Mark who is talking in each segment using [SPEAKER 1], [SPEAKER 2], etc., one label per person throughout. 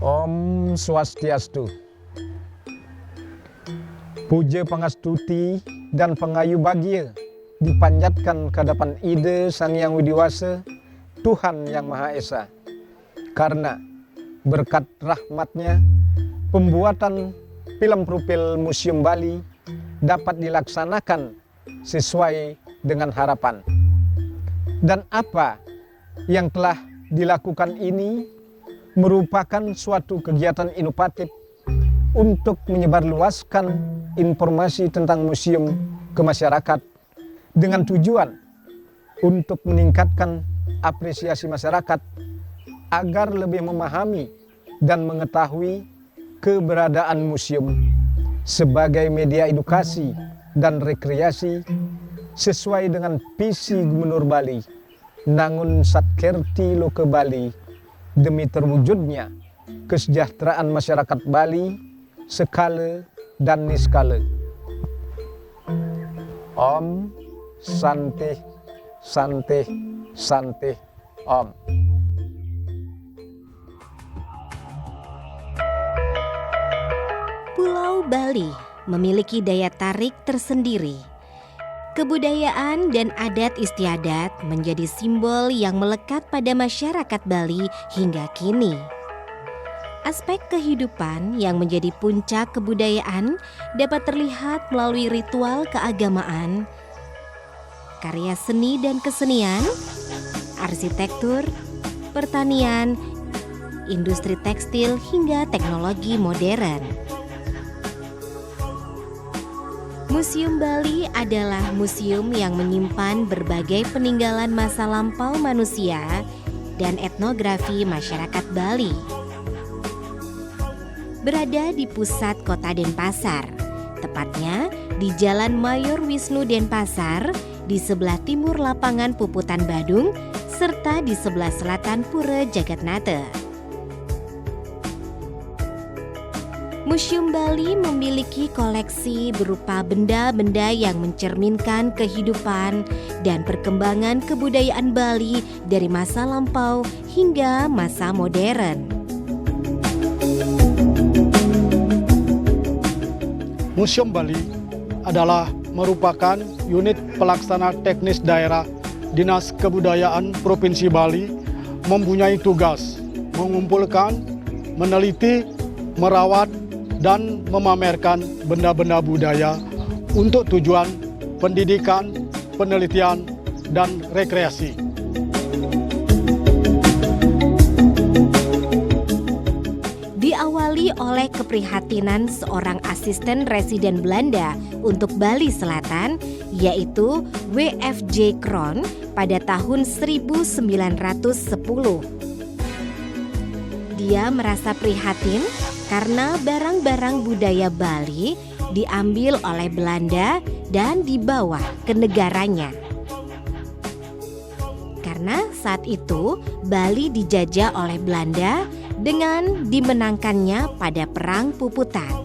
[SPEAKER 1] Om Swastiastu. Puja pangastuti dan pengayu bahagia dipanjatkan ke hadapan Ide Sang Hyang Widiwasa, Tuhan Yang Maha Esa. Karena berkat rahmatnya, pembuatan film profil Museum Bali dapat dilaksanakan sesuai dengan harapan. Dan apa yang telah dilakukan ini merupakan suatu kegiatan inovatif untuk menyebarluaskan informasi tentang museum ke masyarakat dengan tujuan untuk meningkatkan apresiasi masyarakat agar lebih memahami dan mengetahui keberadaan museum sebagai media edukasi dan rekreasi sesuai dengan visi Gubernur Bali Nangun Satkerti Loke Bali demi terwujudnya kesejahteraan masyarakat Bali skala dan niskala. Om Santi Santi Santi Om.
[SPEAKER 2] Pulau Bali memiliki daya tarik tersendiri. Kebudayaan dan adat istiadat menjadi simbol yang melekat pada masyarakat Bali hingga kini. Aspek kehidupan yang menjadi puncak kebudayaan dapat terlihat melalui ritual keagamaan, karya seni dan kesenian, arsitektur, pertanian, industri tekstil hingga teknologi modern. Museum Bali adalah museum yang menyimpan berbagai peninggalan masa lampau manusia dan etnografi masyarakat Bali. Berada di pusat kota Denpasar, tepatnya di Jalan Mayor Wisnu Denpasar, di sebelah timur lapangan Puputan Badung, serta di sebelah selatan Pura Jagatnata. Museum Bali memiliki koleksi berupa benda-benda yang mencerminkan kehidupan dan perkembangan kebudayaan Bali dari masa lampau hingga masa modern.
[SPEAKER 3] Museum Bali adalah merupakan unit pelaksana teknis daerah Dinas Kebudayaan Provinsi Bali, mempunyai tugas mengumpulkan, meneliti, merawat, dan memamerkan benda-benda budaya untuk tujuan pendidikan, penelitian, dan rekreasi.
[SPEAKER 2] Diawali oleh keprihatinan seorang asisten residen Belanda untuk Bali Selatan, yaitu W.F.J. Kroon pada tahun 1910. Dia merasa prihatin karena barang-barang budaya Bali diambil oleh Belanda dan dibawa ke negaranya. Karena saat itu Bali dijajah oleh Belanda dengan dimenangkannya pada Perang Puputan.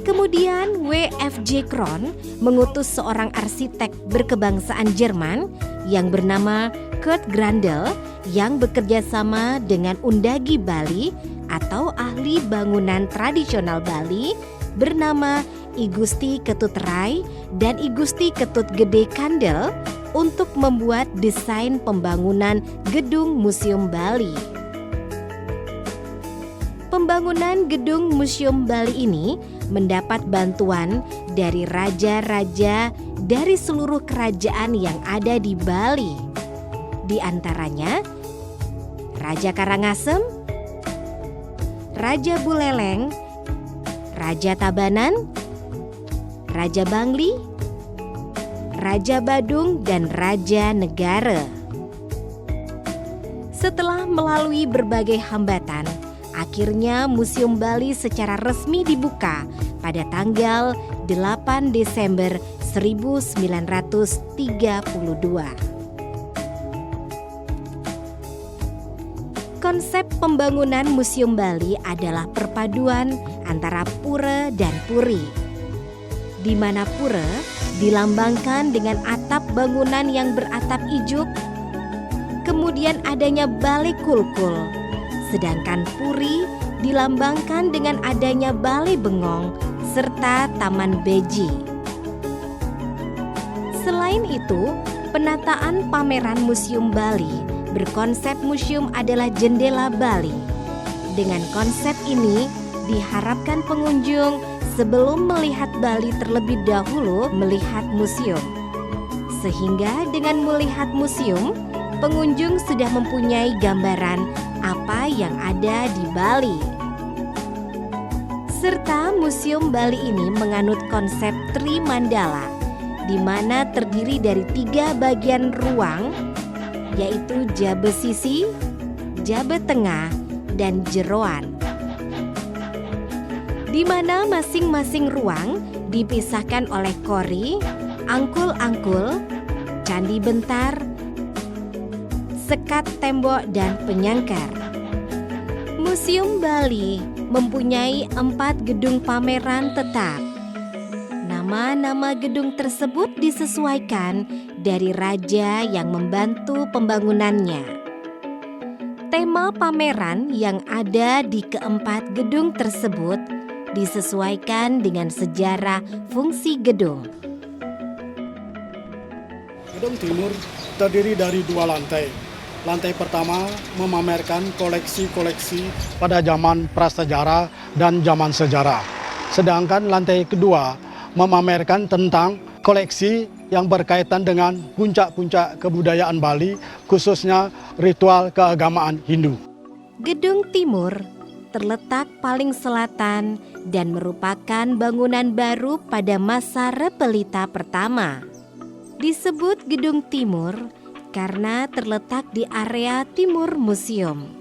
[SPEAKER 2] Kemudian W.F.J. Kroon mengutus seorang arsitek berkebangsaan Jerman yang bernama Kurt Grandel yang bekerja sama dengan Undagi Bali atau ahli bangunan tradisional Bali bernama I Gusti Ketut Rai dan I Gusti Ketut Gede Kandel untuk membuat desain pembangunan gedung Museum Bali. Pembangunan gedung Museum Bali ini mendapat bantuan dari raja-raja dari seluruh kerajaan yang ada di Bali. Di antaranya Raja Karangasem, Raja Buleleng, Raja Tabanan, Raja Bangli, Raja Badung, dan Raja Negara. Setelah melalui berbagai hambatan, akhirnya Museum Bali secara resmi dibuka pada tanggal 8 Desember 1932. Konsep pembangunan Museum Bali adalah perpaduan antara pura dan puri, di mana pura dilambangkan dengan atap bangunan yang beratap ijuk, kemudian adanya balai kulkul, sedangkan puri dilambangkan dengan adanya balai bengong serta taman beji. Selain itu, penataan pameran Museum Bali berkonsep museum adalah jendela Bali. Dengan konsep ini, diharapkan pengunjung sebelum melihat Bali terlebih dahulu melihat museum. Sehingga dengan melihat museum, pengunjung sudah mempunyai gambaran apa yang ada di Bali. Serta Museum Bali ini menganut konsep Trimandala, di mana terdiri dari 3 bagian ruang, yaitu Jabe Sisi, Jabe Tengah, dan Jeroan, di mana masing-masing ruang dipisahkan oleh kori, angkul-angkul, candi bentar, sekat tembok, dan penyangkar. Museum Bali mempunyai 4 gedung pameran tetap. Nama-nama gedung tersebut disesuaikan dari raja yang membantu pembangunannya. Tema pameran yang ada di keempat gedung tersebut disesuaikan dengan sejarah fungsi gedung.
[SPEAKER 3] Gedung Timur terdiri dari 2 lantai. Lantai pertama memamerkan koleksi-koleksi pada zaman prasejarah dan zaman sejarah. Sedangkan lantai kedua memamerkan tentang koleksi yang berkaitan dengan puncak-puncak kebudayaan Bali, khususnya ritual keagamaan Hindu.
[SPEAKER 2] Gedung Timur terletak paling selatan dan merupakan bangunan baru pada masa Repelita pertama. Disebut Gedung Timur karena terletak di area timur museum.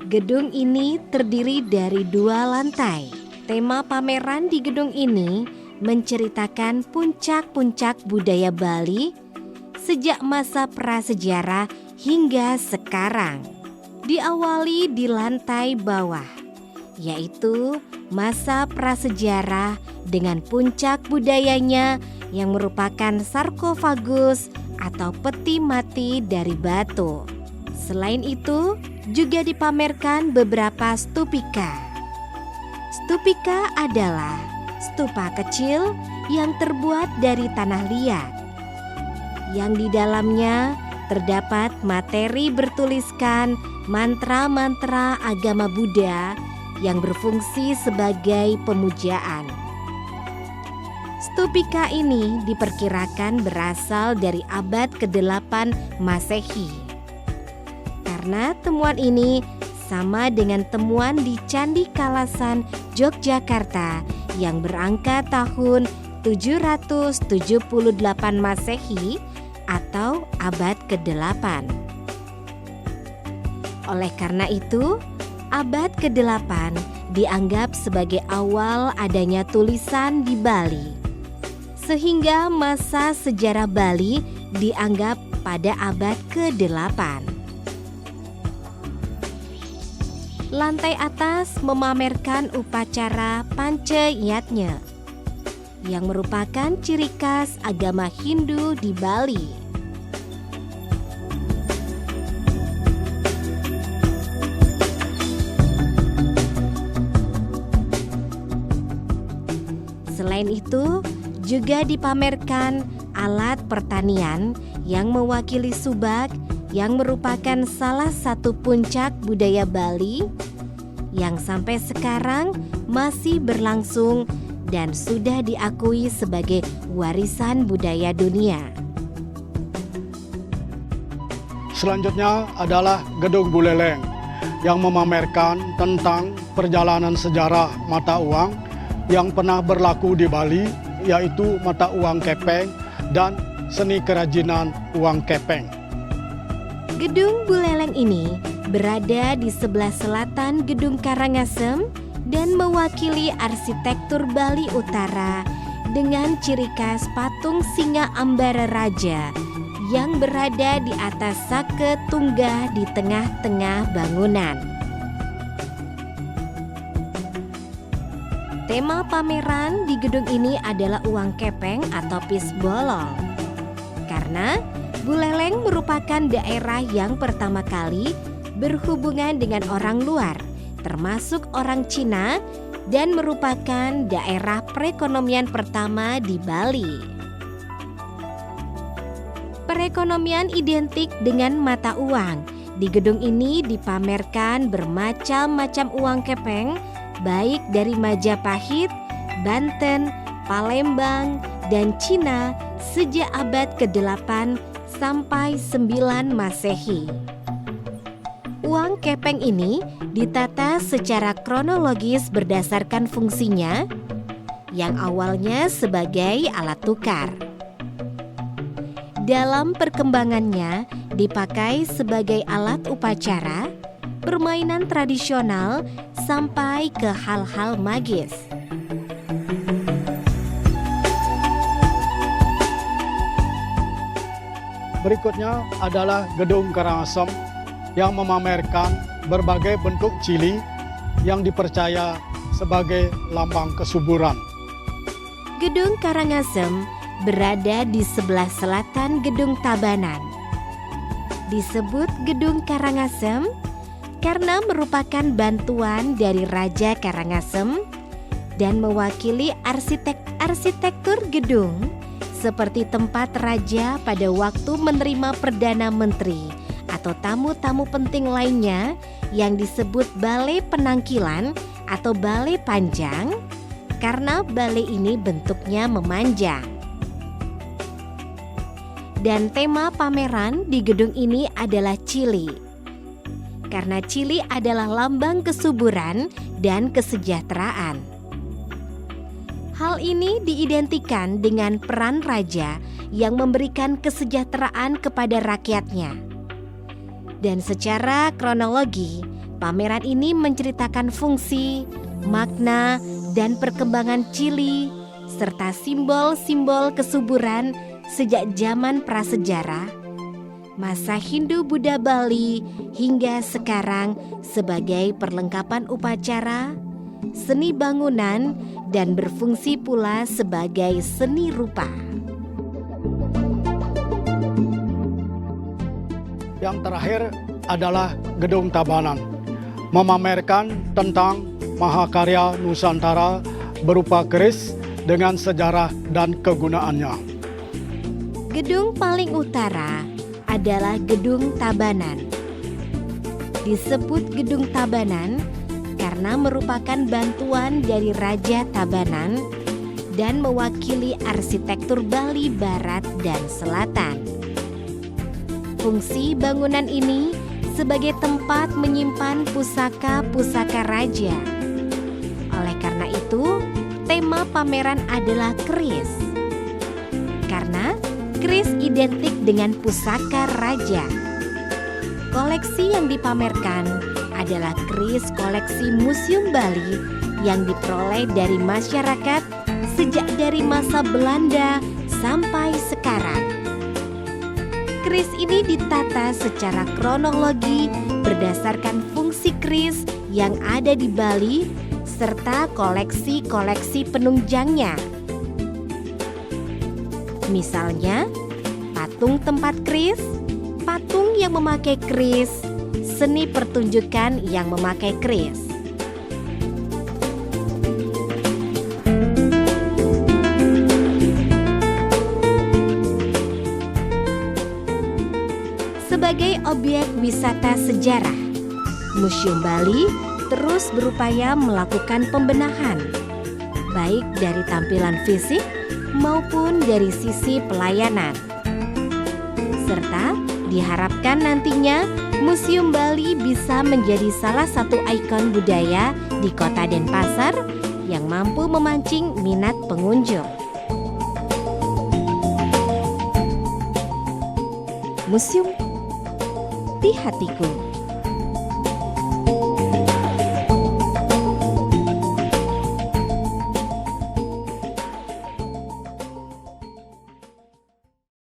[SPEAKER 2] Gedung ini terdiri dari 2 lantai. Tema pameran di gedung ini menceritakan puncak-puncak budaya Bali sejak masa prasejarah hingga sekarang. Diawali di lantai bawah, yaitu masa prasejarah dengan puncak budayanya yang merupakan sarkofagus atau peti mati dari batu. Selain itu, juga dipamerkan beberapa stupika. Stupika adalah stupa kecil yang terbuat dari tanah liat, yang di dalamnya terdapat materi bertuliskan mantra-mantra agama Buddha yang berfungsi sebagai pemujaan. Stupika ini diperkirakan berasal dari abad ke-8 Masehi. Karena temuan ini sama dengan temuan di Candi Kalasan, Yogyakarta yang berangka tahun 778 Masehi atau abad ke-8. Oleh karena itu, abad ke-8 dianggap sebagai awal adanya tulisan di Bali. Sehingga masa sejarah Bali dianggap pada abad ke-8. Lantai atas memamerkan upacara Pancayatnya yang merupakan ciri khas agama Hindu di Bali. Selain itu, juga dipamerkan alat pertanian yang mewakili subak yang merupakan salah satu puncak budaya Bali yang sampai sekarang masih berlangsung dan sudah diakui sebagai warisan budaya dunia.
[SPEAKER 3] Selanjutnya adalah Gedung Buleleng yang memamerkan tentang perjalanan sejarah mata uang yang pernah berlaku di Bali, yaitu mata uang kepeng dan seni kerajinan uang kepeng.
[SPEAKER 2] Gedung Buleleng ini berada di sebelah selatan Gedung Karangasem dan mewakili arsitektur Bali Utara dengan ciri khas patung singa Ambara Raja yang berada di atas sake tunggah di tengah-tengah bangunan. Tema pameran di gedung ini adalah uang kepeng atau pisbolong. Karena Buleleng merupakan daerah yang pertama kali berhubungan dengan orang luar, termasuk orang Cina, dan merupakan daerah perekonomian pertama di Bali. Perekonomian identik dengan mata uang. Di gedung ini dipamerkan bermacam-macam uang kepeng, baik dari Majapahit, Banten, Palembang, dan Cina sejak abad ke-8 sampai 9 Masehi. Uang kepeng ini ditata secara kronologis berdasarkan fungsinya, yang awalnya sebagai alat tukar. Dalam perkembangannya dipakai sebagai alat upacara, permainan tradisional, sampai ke hal-hal magis.
[SPEAKER 3] Berikutnya adalah Gedung Karangasem yang memamerkan berbagai bentuk cili yang dipercaya sebagai lambang kesuburan.
[SPEAKER 2] Gedung Karangasem berada di sebelah selatan Gedung Tabanan. Disebut Gedung Karangasem karena merupakan bantuan dari Raja Karangasem dan mewakili arsitektur gedung seperti tempat raja pada waktu menerima Perdana Menteri atau tamu-tamu penting lainnya yang disebut Balai Penangkilan atau Balai Panjang karena balai ini bentuknya memanjang. Dan tema pameran di gedung ini adalah cili. Karena cili adalah lambang kesuburan dan kesejahteraan. Hal ini diidentikan dengan peran raja yang memberikan kesejahteraan kepada rakyatnya. Dan secara kronologi, pameran ini menceritakan fungsi, makna, dan perkembangan cili, serta simbol-simbol kesuburan sejak zaman prasejarah, masa Hindu-Buddha Bali hingga sekarang sebagai perlengkapan upacara, seni bangunan, dan berfungsi pula sebagai seni rupa.
[SPEAKER 3] Yang terakhir adalah Gedung Tabanan, memamerkan tentang mahakarya Nusantara berupa keris dengan sejarah dan kegunaannya.
[SPEAKER 2] Gedung paling utara adalah Gedung Tabanan. Disebut Gedung Tabanan karena merupakan bantuan dari Raja Tabanan dan mewakili arsitektur Bali Barat dan Selatan. Fungsi bangunan ini sebagai tempat menyimpan pusaka-pusaka raja. Oleh karena itu, tema pameran adalah keris. Karena keris identik dengan pusaka raja. Koleksi yang dipamerkan adalah keris koleksi Museum Bali yang diperoleh dari masyarakat sejak dari masa Belanda sampai sekarang. Keris ini ditata secara kronologi berdasarkan fungsi keris yang ada di Bali serta koleksi-koleksi penunjangnya. Misalnya, patung tempat keris, patung yang memakai keris, seni pertunjukan yang memakai keris. Sebagai objek wisata sejarah, Museum Bali terus berupaya melakukan pembenahan. baik dari tampilan fisik maupun dari sisi pelayanan. Serta diharapkan nantinya Museum Bali bisa menjadi salah satu ikon budaya di Kota Denpasar yang mampu memancing minat pengunjung. Museum di hatiku.